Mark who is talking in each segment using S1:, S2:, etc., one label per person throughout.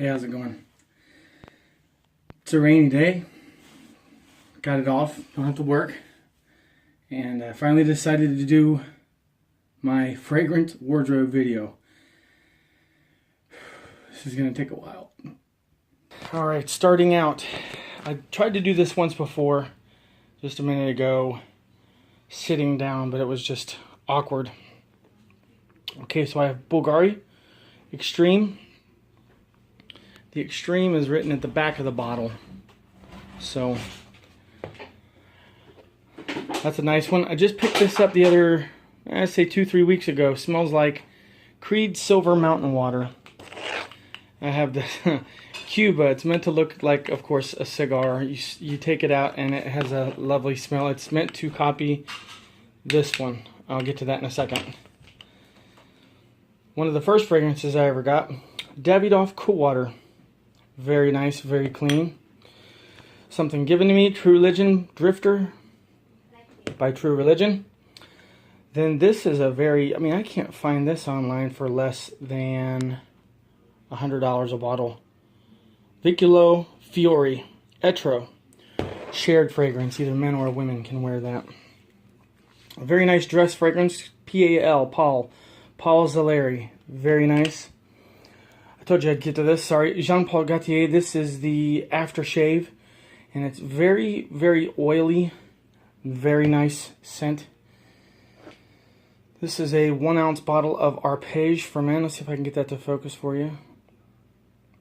S1: Hey, how's it going? It's a rainy day. Got it off, don't have to work. And I finally decided to do my fragrance wardrobe video. This is gonna take a while. Alright, starting out. I tried to do this once before, just a minute ago, sitting down, but it was just awkward. Okay, so I have Bulgari Extreme. The Extreme is written at the back of the bottle. So, that's a nice one. I just picked this up the other, I'd say 2-3 weeks ago. Smells like Creed Silver Mountain Water. I have the Cuba. It's meant to look like, of course, a cigar. You take it out and it has a lovely smell. It's meant to copy this one. I'll get to that in a second. One of the first fragrances I ever got, Davidoff Cool Water. Very nice, very clean. Something given to me, True Religion Drifter by True Religion. Then this is a very, I can't find this online for less than $100 a bottle. Vicuolo Fiori Etro. Shared fragrance, either men or women can wear that. A very nice dress fragrance, P.A.L. Paul Zelleri. Very nice. I told you I'd get to this, sorry. Jean Paul Gaultier, this is the aftershave. And it's very, very oily. Very nice scent. This is a 1 ounce bottle of Arpège for men. Let's see if I can get that to focus for you.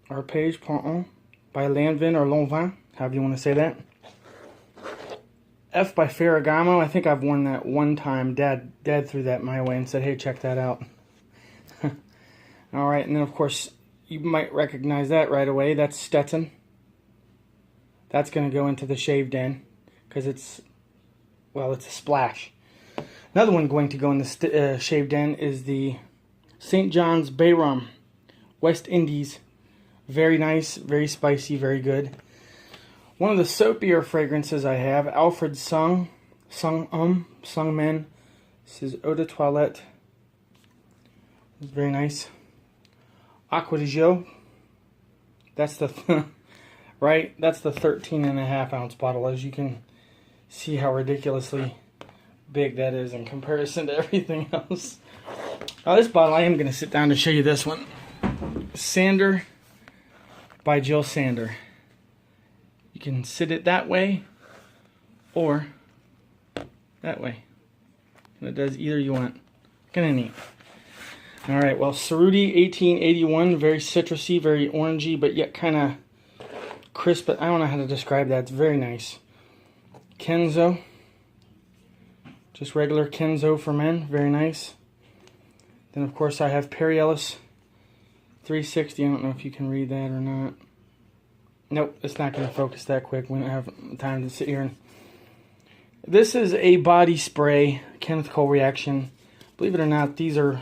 S1: Arpège Point by Lanvin or Lanvin, however you want to say that. F by Ferragamo. I think I've worn that one time. Dad threw that my way and said, hey, check that out. Alright, and then of course, you might recognize that right away. That's Stetson. That's going to go into the shave den because it's a splash. Another one going to go in the shave den is the St. John's Bay Rum, West Indies. Very nice, very spicy, very good. One of the soapier fragrances I have, Alfred Sung Men. This is Eau de Toilette. It's very nice. Aqua di Gio. That's the right. That's the 13.5 ounce bottle. As you can see, how ridiculously big that is in comparison to everything else. Now this bottle, I am going to sit down to show you this one. Sander by Jill Sander. You can sit it that way or that way. And it does either you want. Kind of neat. Alright, well, Cerruti 1881, very citrusy, very orangey, but yet kind of crisp. But I don't know how to describe that. It's very nice. Kenzo. Just regular Kenzo for men. Very nice. Then, of course, I have Perry Ellis 360. I don't know if you can read that or not. Nope, it's not going to focus that quick. We don't have time to sit here. This is a body spray, Kenneth Cole Reaction. Believe it or not, these are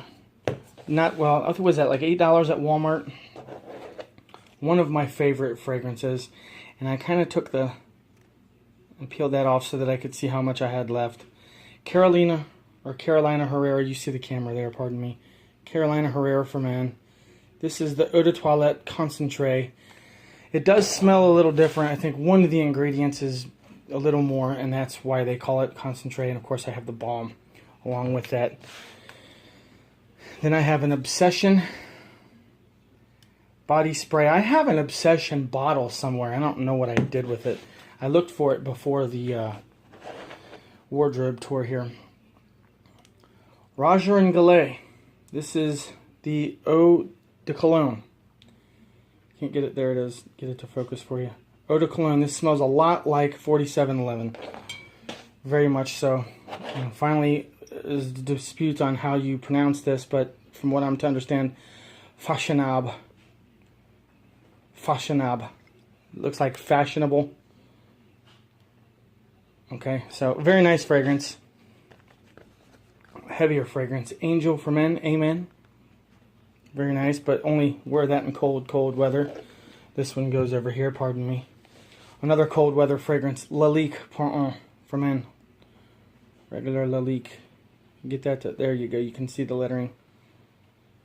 S1: not, well, I think was that like $8 at Walmart. One of my favorite fragrances. And I kind of took and peeled that off so that I could see how much I had left. Carolina Herrera, you see the camera there, pardon me. Carolina Herrera for men. This is the Eau de Toilette Concentré. It does smell a little different. I think one of the ingredients is a little more, and that's why they call it concentrate. And of course I have the balm along with that. Then I have an Obsession body spray. I have an Obsession bottle somewhere. I don't know what I did with it. I looked for it before the wardrobe tour here. Roger and Gallet. This is the Eau de Cologne. Can't get it. There it is. Get it to focus for you. Eau de Cologne. This smells a lot like 4711. Very much so. And finally, is disputes on how you pronounce this, but from what I'm to understand, fashionable. Fashionable. It looks like fashionable. Okay, so very nice fragrance. Heavier fragrance. Angel for Men. Amen. Very nice, but only wear that in cold weather. This one goes over here, pardon me. Another cold weather fragrance, Lalique Pour for men. Regular Lalique. Get that to, there you go, you can see the lettering.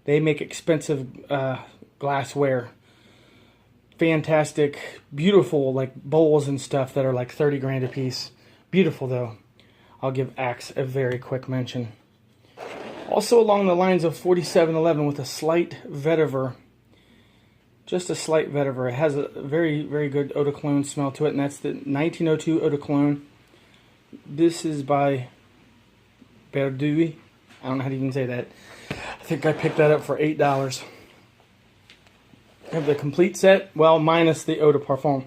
S1: They make expensive glassware. fantastic, beautiful like bowls and stuff that are like 30 grand a piece. Beautiful though. I'll give Axe a very quick mention. Also along the lines of 4711 with a slight vetiver. Just a slight vetiver. It has a very, very good eau de cologne smell to it, and that's the 1902 eau de cologne. This is by Berdui. I don't know how to even say that. I think I picked that up for $8. I have the complete set, well, minus the eau de parfum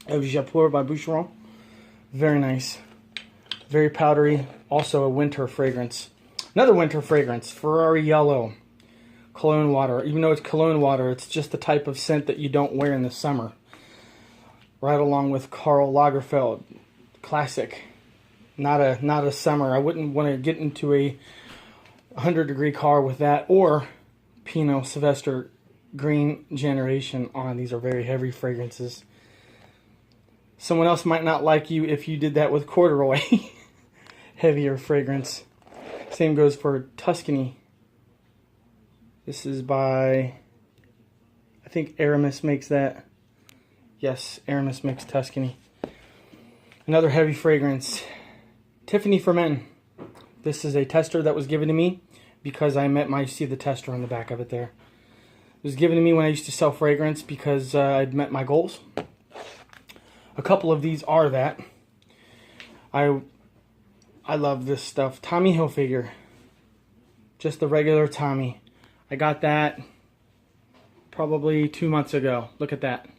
S1: of Japur by Boucheron. Very nice. Very powdery. Also a winter fragrance. Another winter fragrance, Ferrari Yellow. Cologne water. Even though it's cologne water, it's just the type of scent that you don't wear in the summer. Right along with Karl Lagerfeld. Classic. Not a summer. I wouldn't want to get into a 100-degree car with that, or Pinot Sylvester Green Generation on. These are very heavy fragrances. Someone else might not like you if you did that with corduroy. Heavier fragrance. Same goes for Tuscany. This is by, I think Aramis makes that. Yes, Aramis makes Tuscany. Another heavy fragrance. Tiffany for Men. This is a tester that was given to me because I met my, you see the tester on the back of it there. It was given to me when I used to sell fragrance because I'd met my goals. A couple of these are that. I love this stuff. Tommy Hilfiger. Just the regular Tommy. I got that probably 2 months ago. Look at that.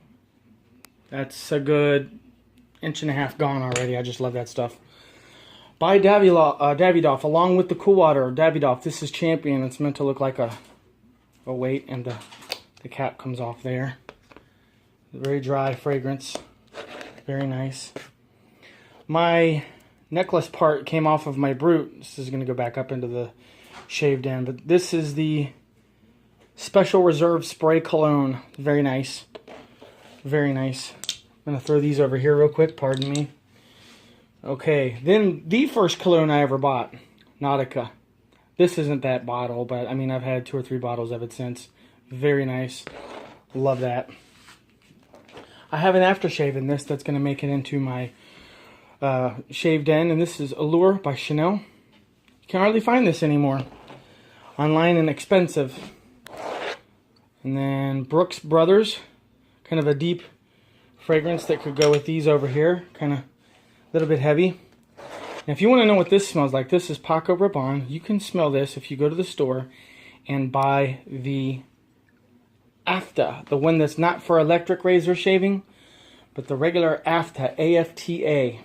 S1: That's a good inch and a half gone already. I just love that stuff. By Davidoff, along with the Cool Water. Davidoff, this is Champion. It's meant to look like a weight, and the cap comes off there. Very dry fragrance. Very nice. My necklace part came off of my Brute. This is going to go back up into the shaved end. But this is the Special Reserve Spray Cologne. Very nice. Very nice. I'm going to throw these over here real quick. Pardon me. Okay. Then the first cologne I ever bought. Nautica. This isn't that bottle, but I mean I've had 2 or 3 bottles of it since. Very nice. Love that. I have an aftershave in this that's going to make it into my shaved end, and this is Allure by Chanel. You can hardly find this anymore. Online and expensive. And then Brooks Brothers, kind of a deep fragrance that could go with these over here. Kind of a little bit heavy. And if you want to know what this smells like, this is Paco Rabanne. You can smell this if you go to the store and buy the AFTA, the one that's not for electric razor shaving, but the regular AFTA, A-F-T-A.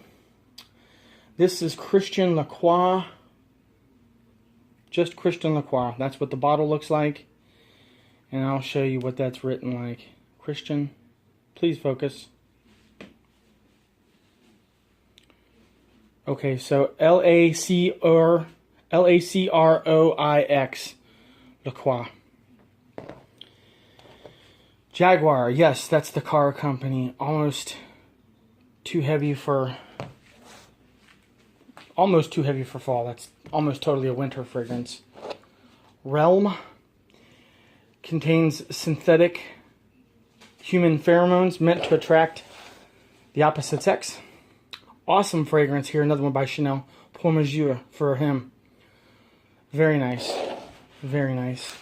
S1: This is Christian Lacroix. Just Christian Lacroix. That's what the bottle looks like. And I'll show you what that's written like. Christian, please focus. Okay, so L-A-C-R-O-I-X. Lacroix. Jaguar, yes, that's the car company. Almost too heavy for fall. That's almost totally a winter fragrance. Realm contains synthetic human pheromones meant to attract the opposite sex. Awesome fragrance here. Another one by Chanel. Pour Mesure for him. Very nice. Very nice.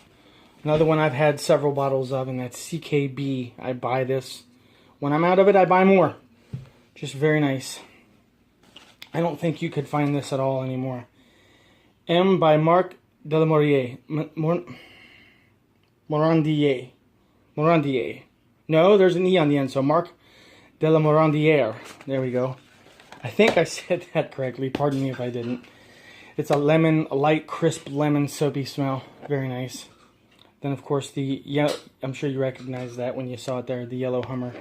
S1: Another one I've had several bottles of, and that's CKB. I buy this. When I'm out of it, I buy more. Just very nice. I don't think you could find this at all anymore. M by Marc Delamorier. Morandier. Morandier. No, there's an E on the end, so Marc Delamorier. There we go. I think I said that correctly. Pardon me if I didn't. It's a lemon, a light, crisp lemon soapy smell. Very nice. Then, of course, the yellow, I'm sure you recognize that when you saw it there, the yellow Hummer.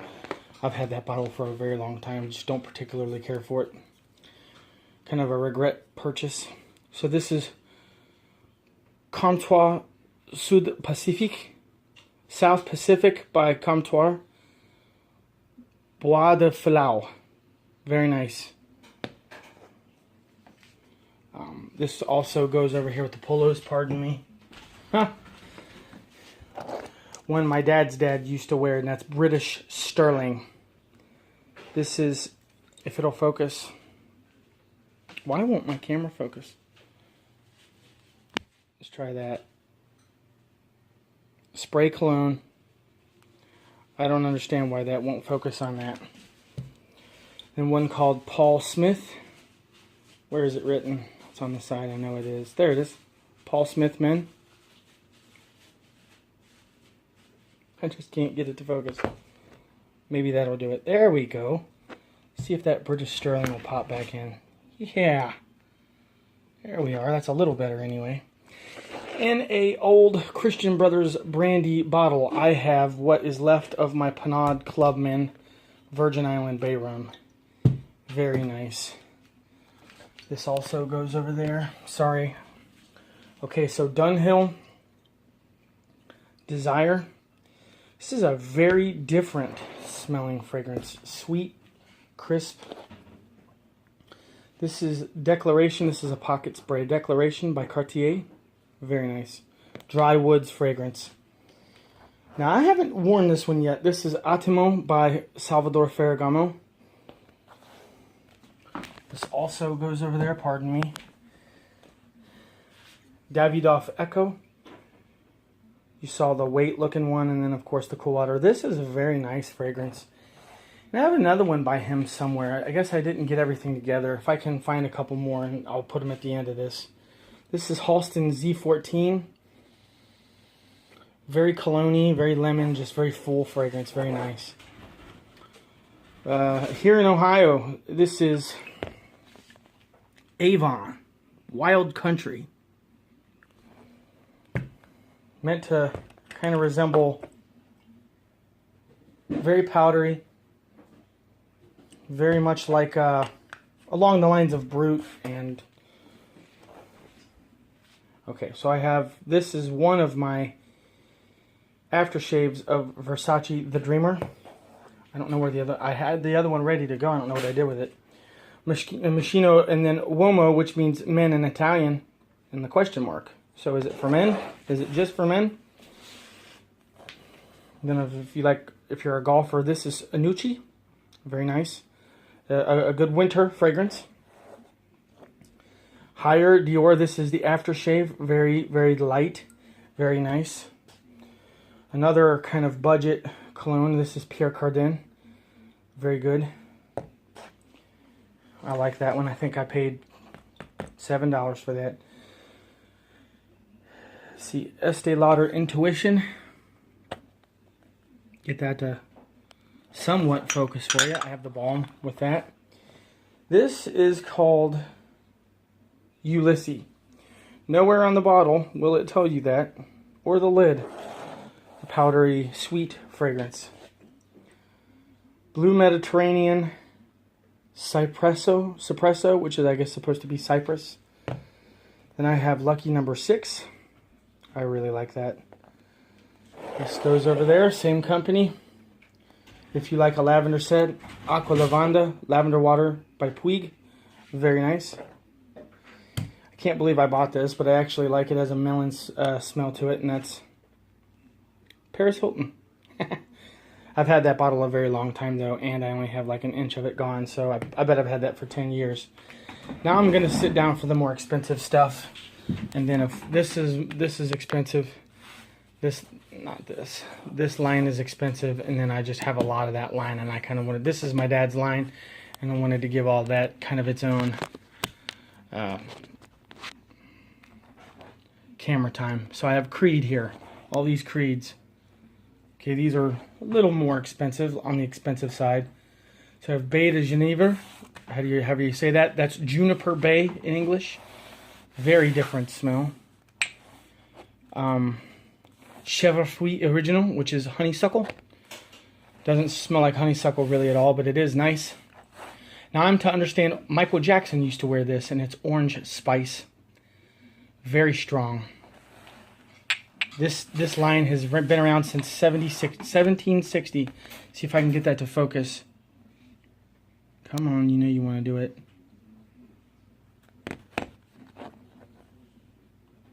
S1: I've had that bottle for a very long time. Just don't particularly care for it. Kind of a regret purchase. So this is Comptoir Sud Pacifique. South Pacific by Comptoir. Bois de Flau. Very nice. This also goes over here with the polos, pardon me. Huh. one my dad's dad used to wear, and that's British Sterling. This is, if it'll focus. Why won't my camera focus? Let's try that. Spray cologne. I don't understand why that won't focus on that. Then one called Paul Smith. Where is it written? It's on the side. I know it is. There it is. Paul Smith Men. I just can't get it to focus. Maybe that'll do it. There we go. See if that British Sterling will pop back in. Yeah. There we are. That's a little better anyway. In a old Christian Brothers brandy bottle, I have what is left of my Panad Clubman Virgin Island Bay Rum. Very nice. This also goes over there. Sorry. Okay, so Dunhill Desire. This is a very different smelling fragrance. Sweet, crisp. This is Declaration. This is a pocket spray. Declaration by Cartier. Very nice. Dry Woods fragrance. Now, I haven't worn this one yet. This is Attimo by Salvador Ferragamo. This also goes over there, pardon me. Davidoff Echo. You saw the weight looking one, and then of course the Cool Water. This is a very nice fragrance. And I have another one by him somewhere. I guess I didn't get everything together. If I can find a couple more, and I'll put them at the end of this. This is Halston Z14. Very cologne-y, very lemon, just very full fragrance. Very nice. Here in Ohio, this is Avon Wild Country. Meant to kind of resemble, very powdery, very much like along the lines of Brut. And okay, so I have, this is one of my aftershaves of Versace The Dreamer. I don't know where the other, I had the other one ready to go. I don't know what I did with it. Machino, and then Uomo, which means men in Italian, and the question mark. So is it for men? Is it just for men? Then if you like, if you're a golfer, this is Anucci. Very nice. A good winter fragrance. Higher Dior, this is the aftershave. Very, very light. Very nice. Another kind of budget cologne. This is Pierre Cardin. Very good. I like that one. I think I paid $7 for that. See, Estee Lauder Intuition. Get that to somewhat focus for you. I have the balm with that. This is called Ulysses. Nowhere on the bottle will it tell you that, or the lid. The powdery, sweet fragrance. Blue Mediterranean Cipresso, which is, I guess, supposed to be Cyprus. Then I have Lucky Number 6. I really like that. This goes over there, same company. If you like a lavender scent, Aqua Lavanda, Lavender Water by Puig. Very nice. I can't believe I bought this, but I actually like it. It has a melon smell to it, and that's Paris Hilton. I've had that bottle a very long time, though, and I only have like an inch of it gone, so I bet I've had that for 10 years. Now I'm going to sit down for the more expensive stuff. And then if this is expensive, this line is expensive, and then I just have a lot of that line, and I kind of wanted, this is my dad's line, and I wanted to give all that kind of its own camera time. So I have Creed here, all these Creeds. Okay, these are a little more expensive, on the expensive side. So I have Baie de Genève. However you say that. That's Juniper Bay in English. Very different smell. Chèvrefeuille Original, which is honeysuckle. Doesn't smell like honeysuckle really at all, but it is nice. Now I'm to understand, Michael Jackson used to wear this, and it's orange spice. Very strong. This line has been around since 1760. See if I can get that to focus. Come on, you know you want to do it.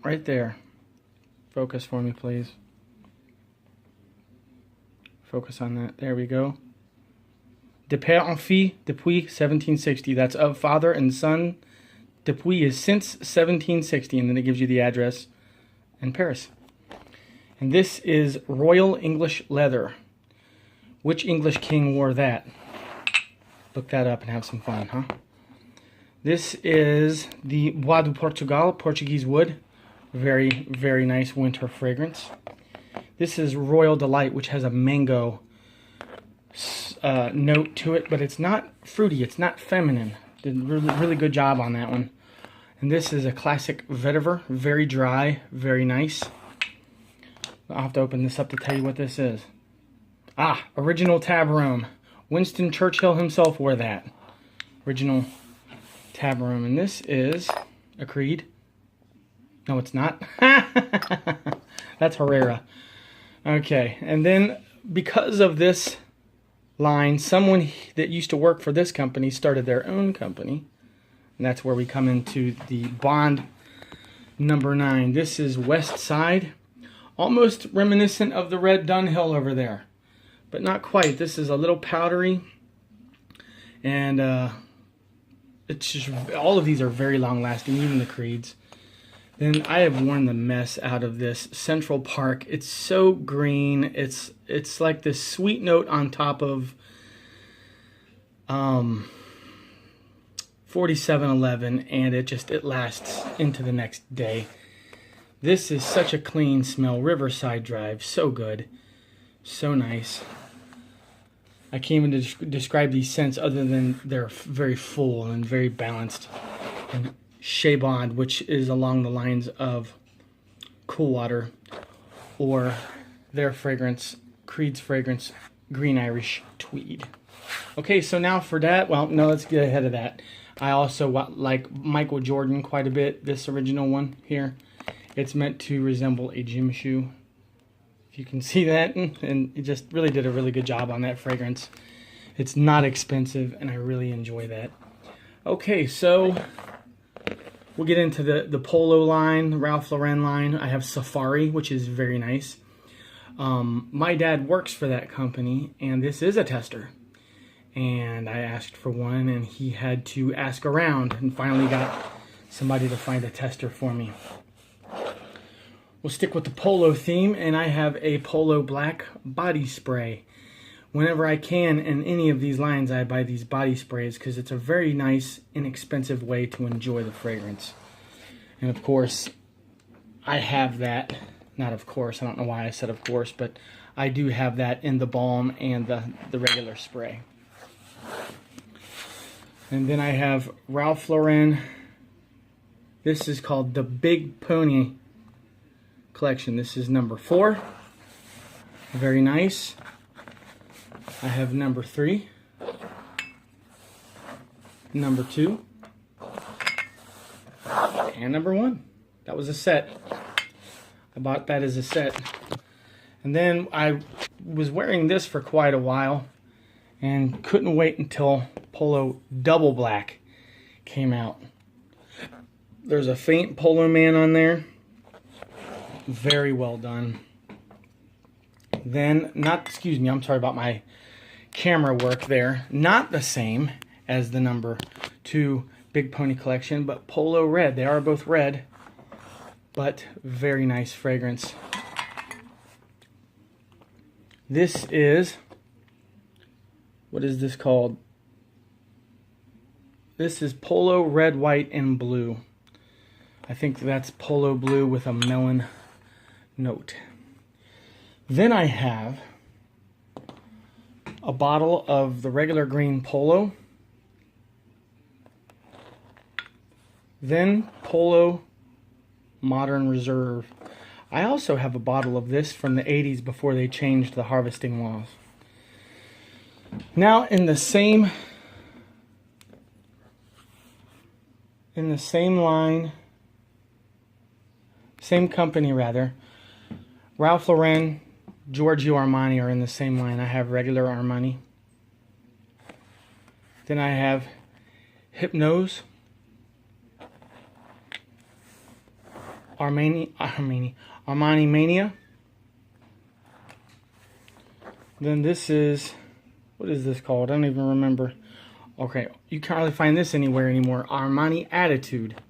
S1: Right there. Focus for me, please. Focus on that. There we go. De père en fils depuis 1760. That's of father and son. Depuis is since 1760, and then it gives you the address in Paris. And this is Royal English leather. Which English king wore that? Look that up and have some fun, huh? This is the Bois de Portugal, Portuguese wood. Very, very nice winter fragrance. This is Royal Delight, which has a mango note to it, but it's not fruity. It's not feminine. Did really, really good job on that one. And this is a classic vetiver. Very dry, very nice. I'll have to open this up to tell you what this is. Ah, original Tabarum. Winston Churchill himself wore that. Original Tabarum. And this is a Creed. No, it's not. That's Herrera. Okay, and then because of this line, someone that used to work for this company started their own company. And that's where we come into the Bond number 9. This is West Side. Almost reminiscent of the red Dunhill over there, but not quite. This is a little powdery, and it's just, all of these are very long lasting, even the Creeds. Then I have worn the mess out of this Central Park. It's so green. It's like this sweet note on top of 4711, and it lasts into the next day. This is such a clean smell. Riverside Drive, so good, so nice. I can't even describe these scents other than they're very full and very balanced. And Shea Bond, which is along the lines of Cool Water, or their fragrance, Creed's fragrance, Green Irish Tweed. Okay, so now for that, well, no, let's get ahead of that. I also like Michael Jordan quite a bit, this original one here. It's meant to resemble a gym shoe, if you can see that, and it just really did a really good job on that fragrance. It's not expensive, and I really enjoy that. Okay, so we'll get into the Polo line, the Ralph Lauren line. I have Safari, which is very nice. My dad works for that company, and this is a tester. And I asked for one, and he had to ask around, and finally got somebody to find a tester for me. We'll stick with the Polo theme, and I have a Polo Black body spray. Whenever I can in any of these lines, I buy these body sprays because it's a very nice, inexpensive way to enjoy the fragrance. And of course, I have that. Not of course, I don't know why I said of course, but I do have that in the balm and the regular spray. And then I have Ralph Lauren. This is called the Big Pony collection. This is number 4. Very nice. I have number 3, number 2, and number 1. That was a set. I bought that as a set. And then I was wearing this for quite a while and couldn't wait until Polo Double Black came out. There's a faint Polo Man on there. Very well done. Then, I'm sorry about my camera work there. Not the same as the number 2 Big Pony collection, but Polo Red. They are both red, but very nice fragrance. This is, what is this called? This is Polo Red, White, and Blue. I think that's Polo Blue with a melon note. Then I have a bottle of the regular green Polo. Then Polo Modern Reserve. I also have a bottle of this from the 80s before they changed the harvesting laws. Now in the same line, same company rather, Ralph Lauren, Giorgio Armani are in the same line. I have regular Armani. Then I have Hypnose, Armani Mania, Then this is, what is this called? I don't even remember. Okay, you can't really find this anywhere anymore. Armani Attitude.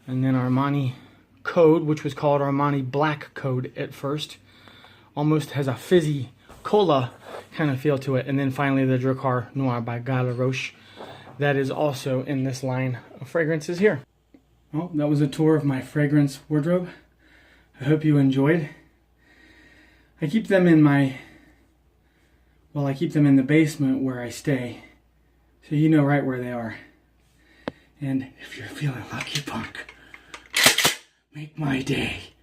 S1: And then Armani Code, which was called Armani Black Code at first. Almost has a fizzy cola kind of feel to it. And then finally the Drakkar Noir by Guy Laroche. That is also in this line of fragrances here. Well, that was a tour of my fragrance wardrobe. I hope you enjoyed. I keep them in my, well, I keep them in the basement where I stay. So you know right where they are. And if you're feeling lucky, punk, make my day.